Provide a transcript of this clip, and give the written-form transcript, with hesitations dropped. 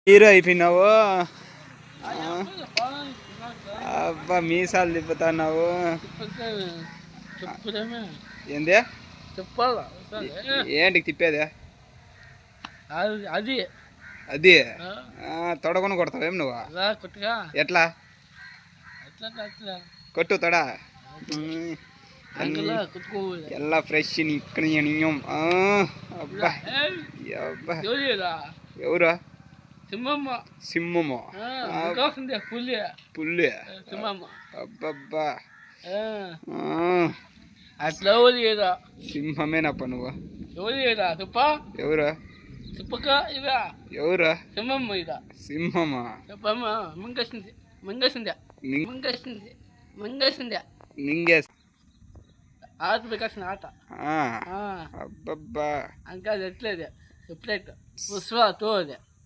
Hero అయిపోయినావు. అబ్బా మీసాలు తిప్పుతున్నావు. ఏంది ఏంటికి తిప్పేది? అది అది తొడగొని కొడతావేం నువ్వు? ఎట్లా కొట్టు తొడ ಎಲ್ಲ ಫ್ರೆಶ್ నియం. అబ్బా అబ్బా ఎవరు? సింహము పుల్లి. అబ్బబ్బా అట్లా సింహమేనప్ప నువ్వు. ఎవరు ఎవరు? సింహమా? మింగేసి ఆట ప్రకాశం ఆట అబ్బబ్బా ఇంకా అది ఎట్లేదు ఎప్పుడైతే పుష్ప తోది